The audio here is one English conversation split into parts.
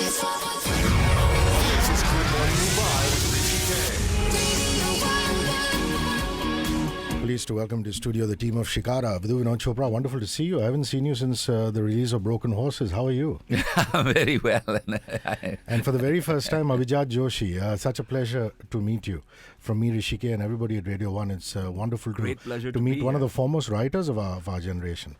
This is Good Morning Mumbai with Hrishi K. Pleased to welcome to the studio the team of Shikara. Vidhu, Vinod, Chopra, wonderful to see you. I haven't seen you since the release of Broken Horses. How are you? Very well. And for the very first time, Abhijat, Joshi. Such a pleasure to meet you. From me, Hrishi K, and everybody at Radio 1. It's wonderful Great pleasure to to meet be one of here. the foremost writers of our generation.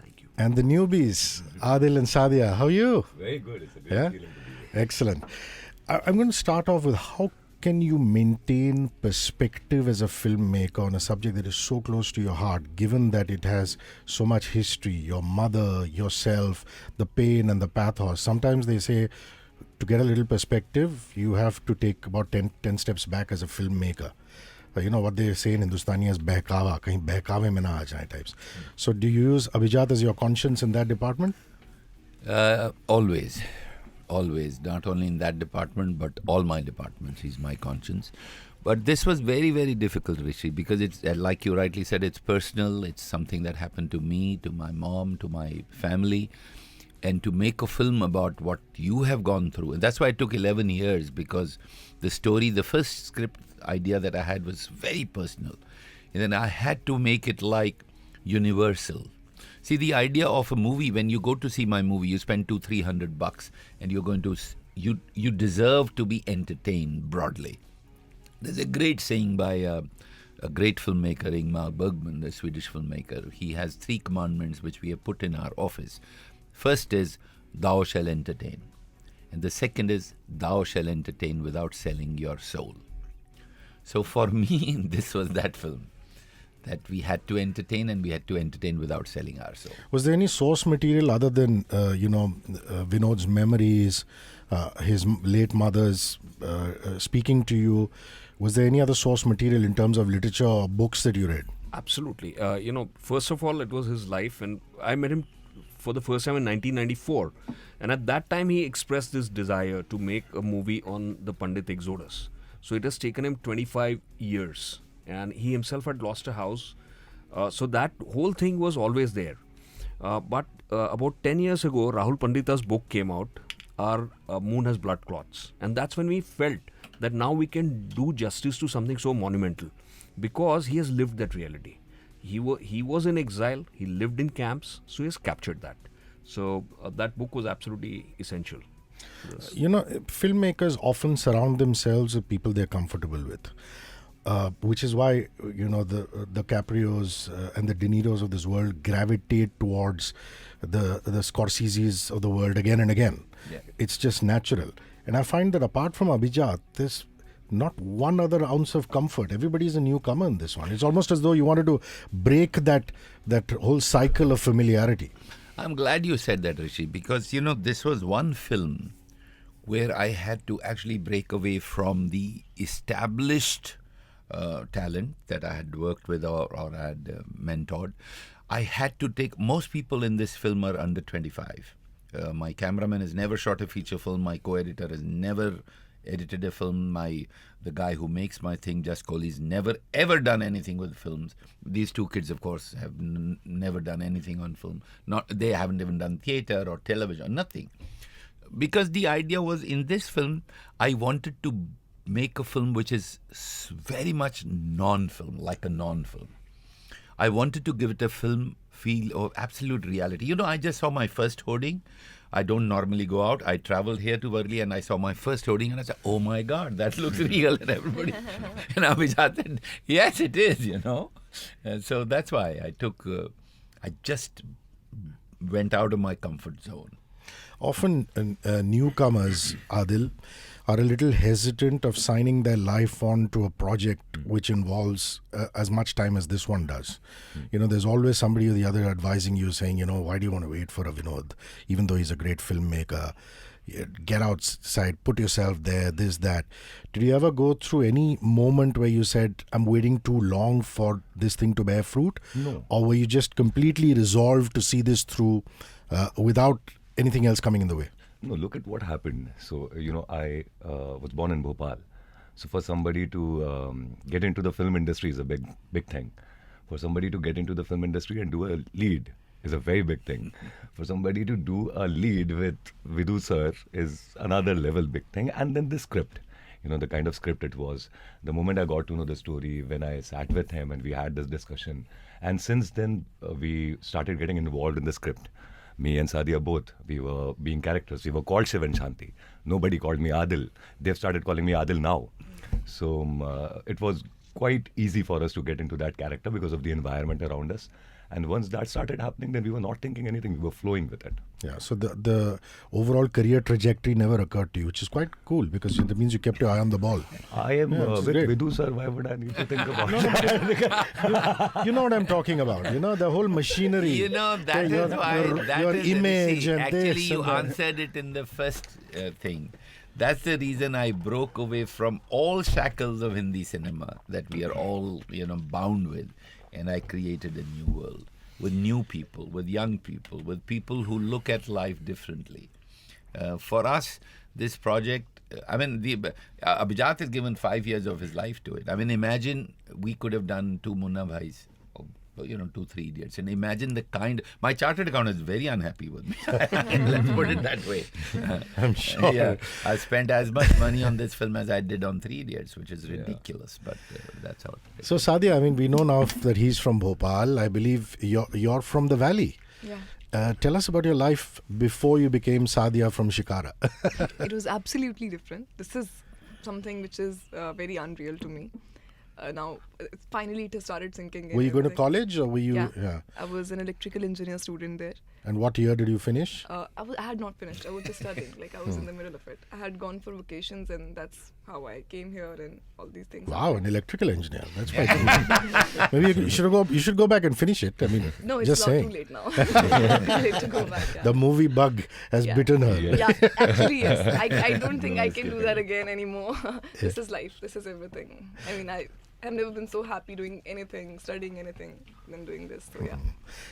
Thank you. And the newbies, Aadil and Sadia. How are you? Very good. It's a great Yeah? feeling to be here. Excellent. I'm going to start off with how can you maintain perspective as a filmmaker on a subject that is so close to your heart, given that it has so much history, your mother, yourself, the pain and the pathos. Sometimes they say to get a little perspective, you have to take about 10 steps back as a filmmaker. You know what they say in Hindustani as behkawa, kahin behkawe mein na aa jaye types. So do you use Abhijat as your conscience in that department? Always. Not only in that department, but all my departments. He's my conscience. But this was very, very difficult, Rishi, because it's, like you rightly said, it's personal. It's something that happened to me, to my mom, to my family. And to make a film about what you have gone through. And that's why it took 11 years, because the story, the first script idea that I had was very personal. And then I had to make it like universal. See, the idea of a movie, when you go to see my movie, you spend $200-300 and you're going to, you deserve to be entertained broadly. There's a great saying by a great filmmaker, Ingmar Bergman, the Swedish filmmaker. He has 3 commandments which we have put in our office. First is, thou shall entertain. And the second is, thou shall entertain without selling your soul. So for me, this was that film. That we had to entertain, and we had to entertain without selling our soul. Was there any source material other than, Vinod's memories, his late mother's speaking to you? Was there any other source material in terms of literature or books that you read? Absolutely. First of all, it was his life, and I met him for the first time in 1994. And at that time, he expressed this desire to make a movie on the Pandit Exodus. So it has taken him 25 years. And he himself had lost a house. So that whole thing was always there. But about 10 years ago, Rahul Pandita's book came out, Our Moon Has Blood Clots. And that's when we felt that now we can do justice to something so monumental. Because he has lived that reality. He was in exile, he lived in camps, so he has captured that. So that book was absolutely essential. You know, filmmakers often surround themselves with people they're comfortable with. Which is why, the Caprios and the De Niros of this world gravitate towards the Scorseses of the world again and again. Yeah. It's just natural. And I find that apart from Abhijat, there's not one other ounce of comfort. Everybody's a newcomer in this one. It's almost as though you wanted to break that whole cycle of familiarity. I'm glad you said that, Rishi, because, this was one film where I had to actually break away from the established talent that I had worked with or I had mentored. I had to take, most people in this film are under 25. My cameraman has never shot a feature film. My co-editor has never edited a film. The guy who makes my thing, Just Kohli's never ever done anything with films. These 2 kids, of course, have never done anything on film. They haven't even done theatre or television, nothing. Because the idea was, in this film, I wanted to make a film which is very much non-film, like a non-film. I wanted to give it a film feel of absolute reality. I just saw my first hoarding. I don't normally go out. I traveled here to Worli and I saw my first hoarding and I said, oh my God, that looks real. And everybody, and Abhijat said, yes, it is, And so that's why I just went out of my comfort zone. Often newcomers, Aadil, are a little hesitant of signing their life on to a project which involves as much time as this one does. There's always somebody or the other advising you, saying, why do you want to wait for a Vinod, even though he's a great filmmaker? Get outside, put yourself there, this, that. Did you ever go through any moment where you said, I'm waiting too long for this thing to bear fruit? No. Or were you just completely resolved to see this through without anything else coming in the way? No, look at what happened. So, I was born in Bhopal. So for somebody to get into the film industry is a big thing. For somebody to get into the film industry and do a lead is a very big thing. For somebody to do a lead with Vidhu sir is another level big thing. And then the script, the kind of script it was. The moment I got to know the story, when I sat with him and we had this discussion. And since then, we started getting involved in the script. Me and Sadia both, we were being characters. We were called Shiv and Shanti. Nobody called me Aadil. They've started calling me Aadil now. So it was quite easy for us to get into that character because of the environment around us. And once that started happening, then we were not thinking anything. We were flowing with it. Yeah, so the overall career trajectory never occurred to you, which is quite cool because that means you kept your eye on the ball. I am with great. Vidhu sir. Why would I need to think about it? You know what I'm talking about. The whole machinery. That your, is why. Your is, image see, and actually, this you and that. answered it in the first thing. That's the reason I broke away from all shackles of Hindi cinema that we are all, bound with, and I created a new world with new people, with young people, with people who look at life differently. For us, this project, Abhijat has given 5 years of his life to it. Imagine we could have done 2 Munna Bhais, 2, 3 Idiots. And imagine my chartered accountant is very unhappy with me. Let's put it that way. I'm sure. Yeah, I spent as much money on this film as I did on 3 Idiots, which is ridiculous, but that's how it is. So Sadia, we know now that he's from Bhopal. I believe you're from the valley. Yeah. Tell us about your life before you became Sadia from Shikara. It was absolutely different. This is something which is very unreal to me. Now, finally it has started sinking in. Were you going to everything. college or were you? Yeah. I was an electrical engineer student there. And what year did you finish? I had not finished. I was just studying. I was in the middle of it. I had gone for vacations and that's how I came here and all these things. Wow, an electrical engineer. That's quite cool. Maybe you should go back and finish it. No, it's just not saying. too late now. Too late to go back. Yeah. The movie bug has bitten her. Yeah, actually, yes. I don't think I can do that again anymore. This is life. This is everything. I've never been so happy doing anything, studying anything, than doing this. So yeah.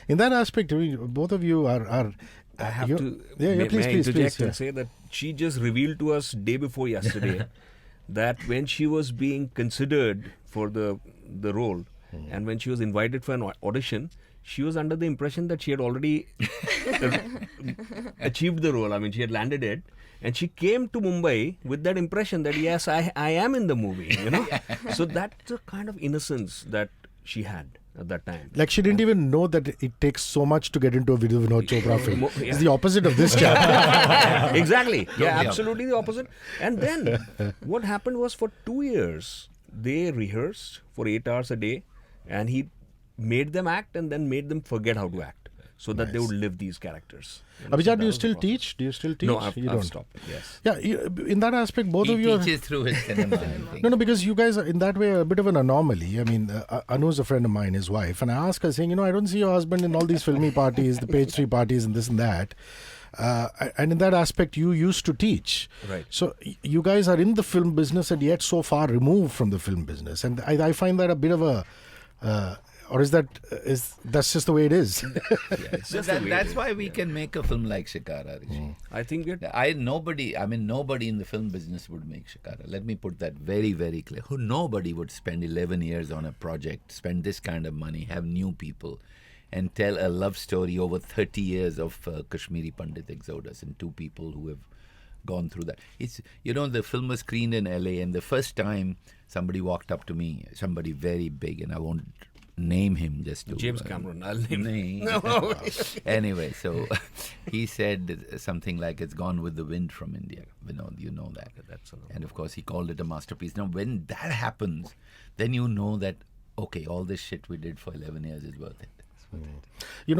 In that aspect, both of you are I have to please, interject yeah. and say that she just revealed to us day before yesterday that when she was being considered for the role and when she was invited for an audition, she was under the impression that she had already achieved the role. She had landed it. And she came to Mumbai with that impression that, yes, I am in the movie, So that's the kind of innocence that she had at that time. Like she didn't even know that it takes so much to get into a Vinod Chopra film. It's the opposite of this chap. Exactly. Yeah, absolutely the opposite. And then what happened was for 2 years, they rehearsed for 8 hours a day and he made them act and then made them forget how to act. So that they would live these characters. Abhijat, do you still teach? No, I've don't. stopped. Yes. Yeah, in that aspect, both He of you teaches through his cinema. I think. No, because you guys are in that way a bit of an anomaly. Anu's a friend of mine, his wife, and I asked her saying, I don't see your husband in all these filmy parties, the page 3 parties and this and that. And in that aspect, you used to teach. Right. So you guys are in the film business and yet so far removed from the film business. And I find that a bit of a... or is that's just the way it is? So that's why we can make a film like Shikara, Hrishi. I think Nobody in the film business would make Shikara. Let me put that very, very clear. Nobody would spend 11 years on a project, spend this kind of money, have new people, and tell a love story over 30 years of Kashmiri Pandit exodus and 2 people who have gone through that. It's the film was screened in LA, and the first time somebody walked up to me, somebody very big, and I won't name him just to James Cameron. I'll name him. No. Anyway, so he said something like, "It's gone with the wind from India." Vinod, you know that. And of course, he called it a masterpiece. Now, when that happens, then you know that okay, all this shit we did for 11 years is worth it.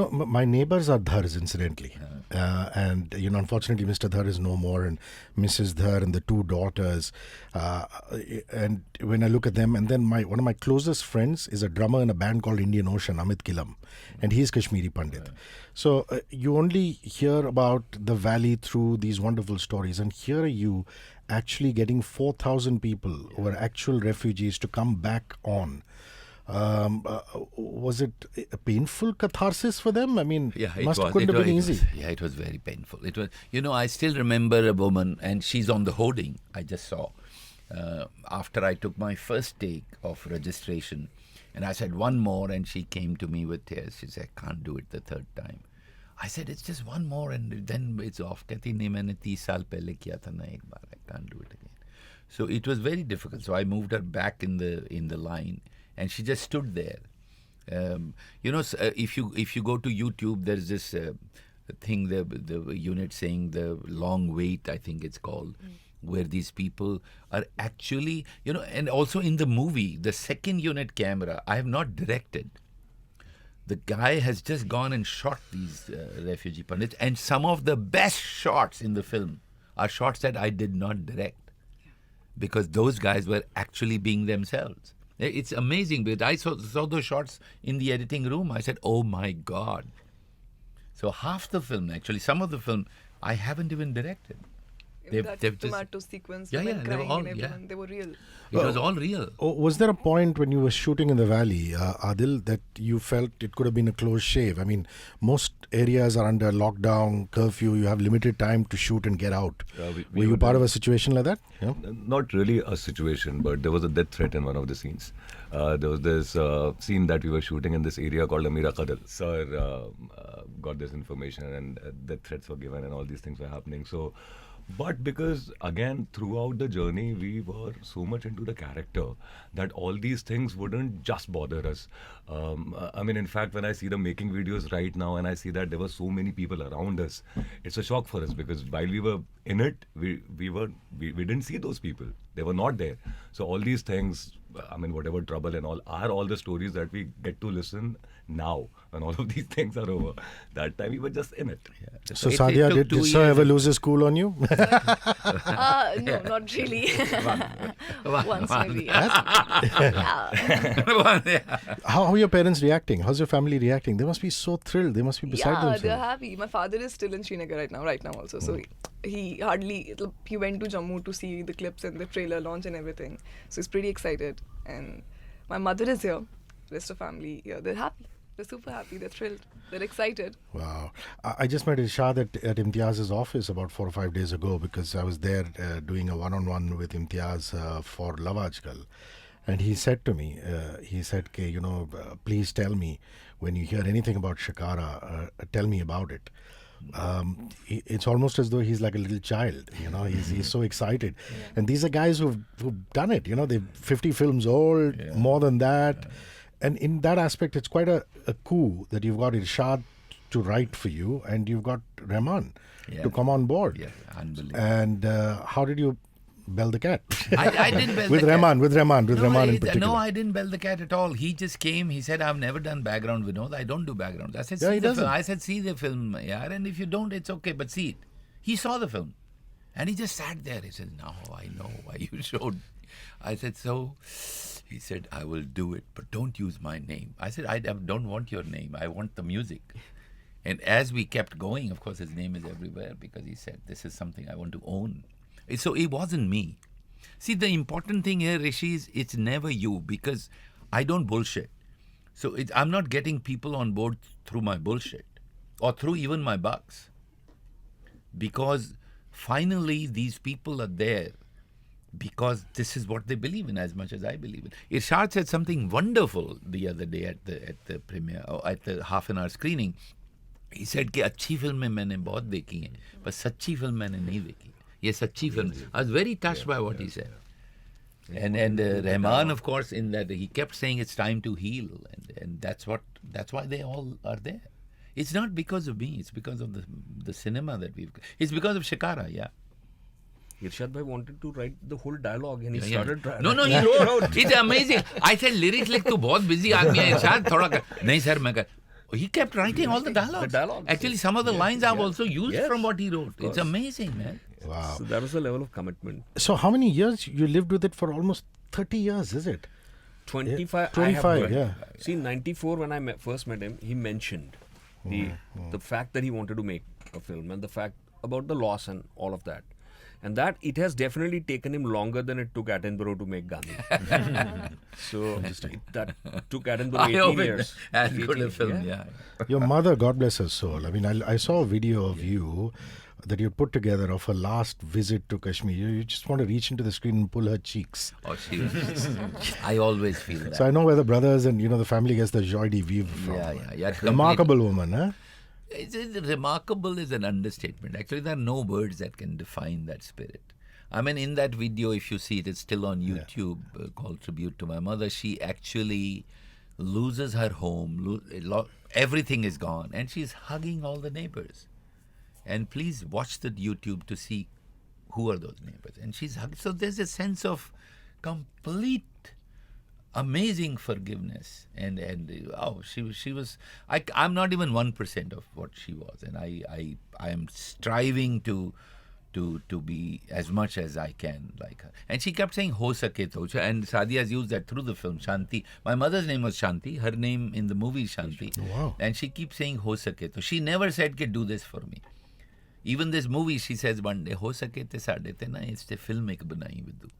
My neighbors are Dhars, incidentally. And, unfortunately, Mr. Dhar is no more, and Mrs. Dhar and the 2 daughters. And when I look at them, and then one of my closest friends is a drummer in a band called Indian Ocean, Amit Kilam, and he's Kashmiri Pandit. So you only hear about the valley through these wonderful stories, and here are you actually getting 4,000 people who are actual refugees to come back on. Was it a painful catharsis for them? Couldn't have been easy. It was very painful. It was, I still remember a woman, and she's on the hoarding I just saw. After I took my first take of registration, and I said one more, and she came to me with tears. She said, "I can't do it the 3rd time." I said, it's just one more and then it's off. कहती नहीं मैंने 30 साल पहले किया था ना एक बार. I can't do it again. So it was very difficult. So I moved her back in the line, and she just stood there. If you go to YouTube, there's this thing, the unit saying the long wait, I think it's called, where these people are actually, and also in the movie, the second unit camera, I have not directed. The guy has just gone and shot these refugee pundits, and some of the best shots in the film are shots that I did not direct, because those guys were actually being themselves. It's amazing, but I saw those shots in the editing room. I said, oh my God. So half the film, actually, some of the film, I haven't even directed. That tomato sequence, Yeah, women they were crying all- and everyone, yeah. they were real. It was all real. Oh, was there a point when you were shooting in the valley, Aadil, that you felt it could have been a close shave? I mean, most areas are under lockdown, curfew. You have limited time to shoot and get out. We were you were part there. of a situation like that? Yeah. Not really a situation, but there was a death threat in one of the scenes. There was this scene that we were shooting in this area called Amira Qadal. Sir got this information, and death threats were given, and all these things were happening. So, but because again, throughout the journey, we were so much into the character that all these things wouldn't just bother us. I mean, in fact, when I see the making videos right now, and I see that there were so many people around us, it's a shock for us, because while we were in it, we didn't see those people. They were not there. So all these things, I mean, whatever trouble and all, are all the stories that we get to listen now when all of these things are over. That time we were just in it. So, It Sadia, took did 2 Sir years. ever lose his cool on you? No, not really. Once maybe. How are your parents reacting? How's your family reacting? They must be so thrilled. They must be beside Yeah, they're themselves. happy. My father is still in Srinagar right now also. So he went to Jammu to see the clips and the trailer launch and everything. So he's pretty excited. And my mother is here. Rest of family here. They're happy. They're super happy. They're thrilled. They're excited. Wow. I just met Irshad at Imtiaz's office about 4 or 5 days ago, because I was there doing a one-on-one with Imtiaz for Love Aajkal. And he said to me, "K, please tell me when you hear anything about Shikara, tell me about it." It's almost as though he's like a little child, he's so excited. And these are guys who've done it, they're 50 films old, more than that. And in that aspect, it's quite a coup that you've got Irshad to write for you, and you've got Rahman to come on board. Yeah, unbelievable. And how did you bell the cat? I didn't bell with the cat. Rahman in particular. No, I didn't bell the cat at all. He just came. He said, "I've never done background, Vinod. I don't do background." I said, Yeah, "See he the doesn't. film." I said, "See the film, yeah. And if you don't, it's okay, but see it." He saw the film, and he just sat there. He said, "Now I know why you showed." I said, "So." He said, "I will do it, but don't use my name." I said, "I don't want your name. I want the music." And as we kept going, of course, his name is everywhere, because he said, "This is something I want to own." So it wasn't me. See, the important thing here, Rishi, is it's never you, because I don't bullshit. So I'm not getting people on board through my bullshit or through even my bugs. Because finally, these people are there because this is what they believe in as much as I believe in. Irshad said something wonderful the other day at the premiere, or at the half an hour screening. He said कि अच्छी फिल्में मैंने बहुत देखी हैं, पर सच्ची film मैंने नहीं देखी. ये सच्ची film. I was very touched by what he said. And Rahman, of course, in that he kept saying it's time to heal, and that's why they all are there. It's not because of me. It's because of the cinema that we've. It's because of Shikara, yeah. Irshad bhai wanted to write the whole dialogue, and he Yeah. started. No, he wrote. It's amazing. I said lyrics like तू बहुत busy आदमी है Irshad थोड़ा कर. नहीं sir मैं कर. He kept writing all the dialogues. Actually, some of the lines I've also used from what he wrote. It's amazing, man. Wow. So that was the level of commitment. So how many years? You lived with it for almost 30 years, is it? 25. 25, yeah. See, in 94 when I first met him, he mentioned the fact that he wanted to make a film, and the fact about the loss and all of that. And that it has definitely taken him longer than it took Attenborough to make Gandhi. So that took Attenborough 18 years. As good 18, a film, yeah. Your mother, God bless her soul. I mean, I saw a video of you that you put together of her last visit to Kashmir. You just want to reach into the screen and pull her cheeks. Oh, she was. I always feel that. So I know where the brothers and the family gets the joie de vivre from. Yeah. Remarkable woman, huh? Remarkable is an understatement. Actually, there are no words that can define that spirit. I mean, in that video, if you see it, it's still on YouTube, called Tribute to My Mother. She actually loses her home, everything is gone, and she's hugging all the neighbors. And please watch the YouTube to see who are those neighbors. And she's hugging. So there's a sense of complete amazing forgiveness, and she was. I'm not even 1% of what she was, and I am striving to be as much as I can like her. And she kept saying "ho sake to," and Sadia has used that through the film. Shanti. My mother's name was Shanti. Her name in the movie is Shanti. Wow. And she keeps saying "ho sake to." She never said "Ke do this for me." Even this movie, she says one day "ho sake te sade te na it's a film ek banai Vidhu."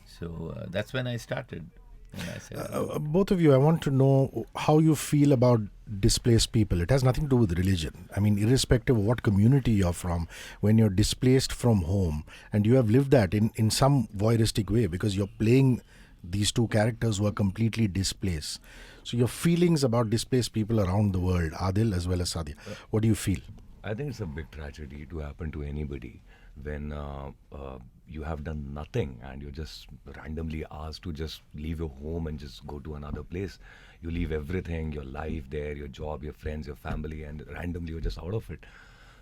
So that's when I started. And I said, both of you, I want to know how you feel about displaced people. It has nothing to do with religion. I mean, irrespective of what community you're from, when you're displaced from home, and you have lived that in some voyeuristic way because you're playing these two characters who are completely displaced. So your feelings about displaced people around the world, Aadil as well as Sadia, what do you feel? I think it's a big tragedy to happen to anybody when you have done nothing and you're just randomly asked to just leave your home and just go to another place. You leave everything, your life there, your job, your friends, your family, and randomly you're just out of it.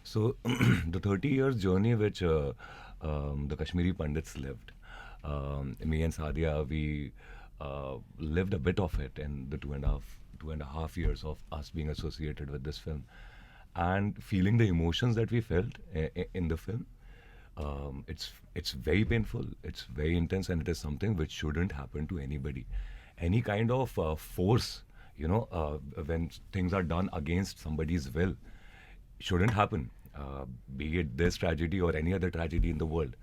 So the 30 years journey which the Kashmiri Pandits lived, me and Sadia, we lived a bit of it in the two and a half years of us being associated with this film. And feeling the emotions that we felt in the film, it's very painful, it's very intense, and it is something which shouldn't happen to anybody. Any kind of force, when things are done against somebody's will, shouldn't happen, be it this tragedy or any other tragedy in the world.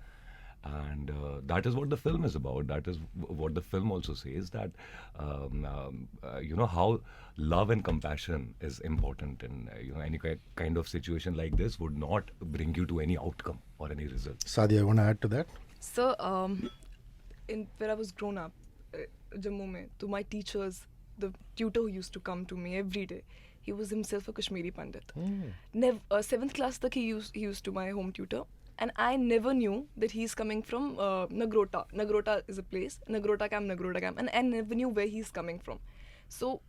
And that is what the film is about. That is what the film also says, that how love and compassion is important in any kind of situation like this would not bring you to any outcome or any result. Sadia, you want to add to that? So, where I was grown up, Jammu mein, to my teachers, the tutor who used to come to me every day, he was himself a Kashmiri Pandit. 7th class tak he used to my home tutor. And I never knew that he's coming from Nagrota. Nagrota is a place. Nagrota camp. And I never knew where he's coming from. So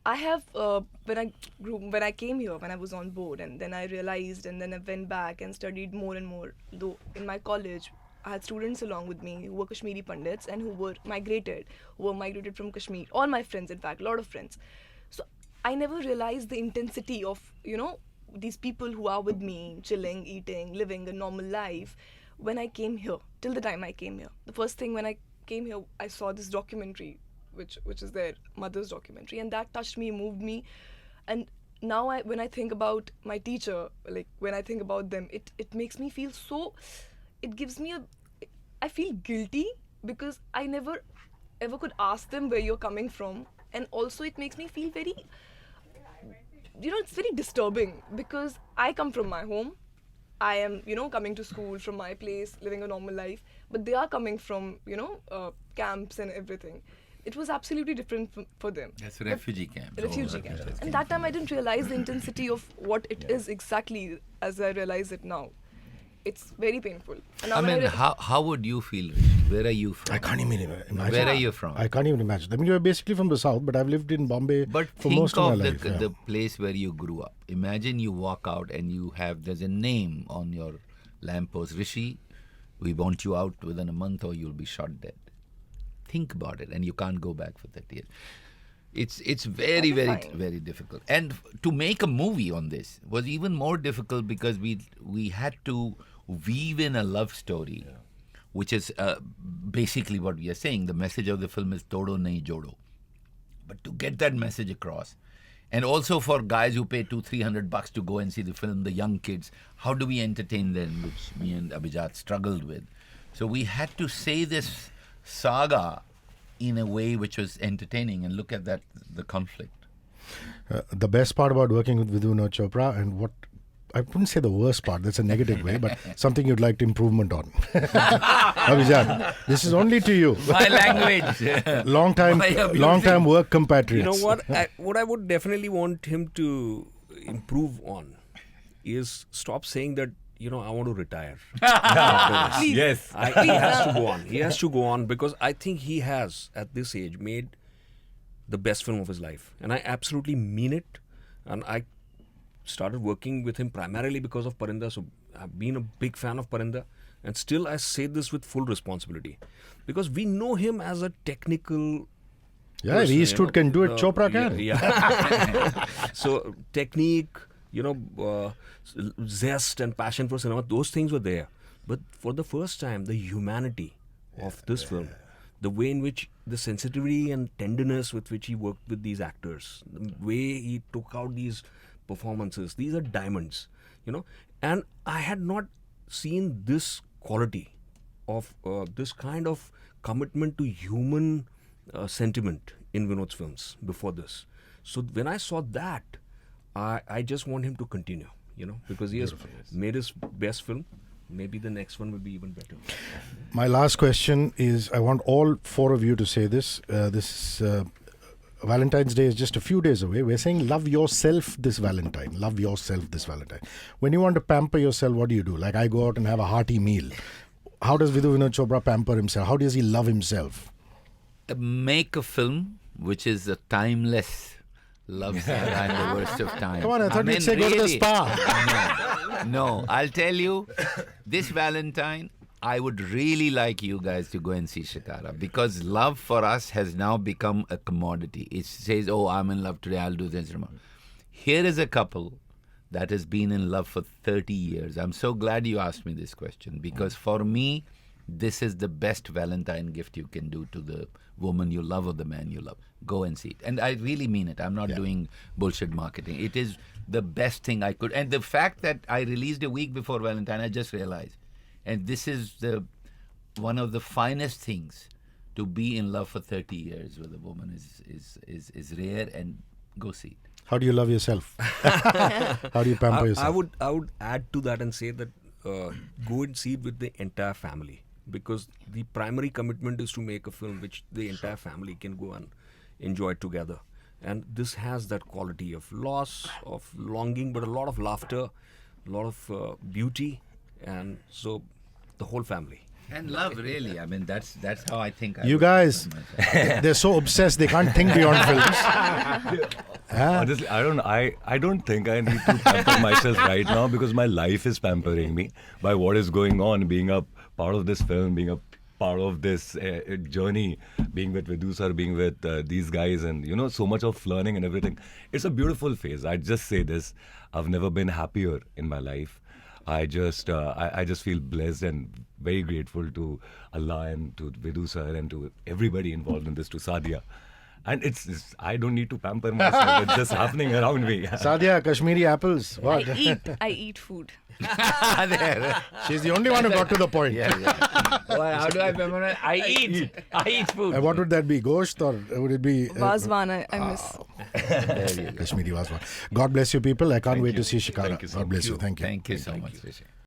I have, when I came here, when I was on board, and then I realized, and then I went back and studied more and more. Though in my college, I had students along with me who were Kashmiri Pandits and who were migrated from Kashmir. All my friends, in fact, a lot of friends. So I never realized the intensity of, these people who are with me, chilling, eating, living a normal life, when I came here, till the time I came here. The first thing when I came here, I saw this documentary, which is their mother's documentary, and that touched me, moved me. And now when I think about my teacher, like when I think about them, it makes me feel so, it gives me I feel guilty because I never ever could ask them where you're coming from. And also it makes me feel very, it's very disturbing because I come from my home. I am, coming to school from my place, living a normal life. But they are coming from, camps and everything. It was absolutely different for them. That's a refugee camp. Refugee camp. And that time I didn't realize the intensity of what it is exactly as I realize it now. It's very painful. And I mean, how would you feel, Hrishi? Where are you from? I can't even imagine. Where are you from? I can't even imagine. I mean, you're basically from the south, but I've lived in Bombay for most of my life. The place where you grew up. Imagine you walk out and there's a name on your lamppost. Hrishi, we want you out within a month or you'll be shot dead. Think about it, and you can't go back for 30 years. It's very, very, very difficult. And to make a movie on this was even more difficult because we had to weave in a love story, which is basically what we are saying. The message of the film is Todo Nahi Jodo. But to get that message across, and also for guys who pay $200-300 to go and see the film, the young kids, how do we entertain them, which me and Abhijat struggled with. So we had to say this saga in a way which was entertaining, and look at that, the conflict. The best part about working with Vidhu and Chopra, and what I wouldn't say the worst part, that's a negative way, but something you'd like improvement on. Abhijat, this is only to you. My language. long time work compatriots. You know what? What I would definitely want him to improve on is stop saying that, I want to retire. Please. Yes. He has to go on. He has to go on because I think he has, at this age, made the best film of his life. And I absolutely mean it. And I started working with him primarily because of Parinda. So I've been a big fan of Parinda. And still I say this with full responsibility. Because we know him as a technical Yeah, person, if Eastwood can do it, Chopra yeah, can. Yeah. So technique, zest and passion for cinema, those things were there. But for the first time, the humanity of this film, the way in which the sensitivity and tenderness with which he worked with these actors, the way he took out these performances, these are diamonds, And I had not seen this quality of this kind of commitment to human sentiment in Vinod's films before this. So when I saw that, I just want him to continue, because he has made his best film. Maybe the next one will be even better. My last question is, I want all four of you to say this. Valentine's Day is just a few days away. We're saying love yourself this Valentine. Love yourself this Valentine. When you want to pamper yourself, what do you do? Like I go out and have a hearty meal. How does Vidhu Vinod Chopra pamper himself? How does he love himself? Make a film which is a timeless love scene and the worst of times. Come on, I thought you'd say go to the spa. No, I'll tell you, this Valentine, I would really like you guys to go and see Shikara because love for us has now become a commodity. It says, oh, I'm in love today, I'll do this. Here is a couple that has been in love for 30 years. I'm so glad you asked me this question because for me, this is the best Valentine gift you can do to the woman you love or the man you love. Go and see it. And I really mean it. I'm not doing bullshit marketing. It is the best thing I could. And the fact that I released a week before Valentine, I just realized. And this is one of the finest things to be in love for 30 years with a woman is rare, and go see it. How do you love yourself? How do you pamper yourself? I would add to that and say that go and see it with the entire family, because the primary commitment is to make a film which the entire family can go and enjoy together. And this has that quality of loss, of longing, but a lot of laughter, a lot of beauty, and so the whole family. And love, really. I mean, that's how I think. You guys, they're so obsessed they can't think beyond films. Honestly, I don't think I need to pamper myself right now because my life is pampering me by what is going on, being a part of this film, being a part of this journey, being with Vidhu sir, being with these guys, and so much of learning and everything. It's a beautiful phase. I just say this: I've never been happier in my life. I just feel blessed and very grateful to Allah and to Vidhu sir and to everybody involved in this, to Sadia. And it's I don't need to pamper myself. It's just happening around me. Sadia, Kashmiri apples. What? I eat food. She's the only one who got to the point. Well, how do I remember? I eat food. And what would that be? Gosht, or would it be... Vazwan, I miss. Kashmiri Vazwan. God bless you people. I can't wait to see Shikara. Thank you so God bless you. Thank you. Thank you so much, Hrishi.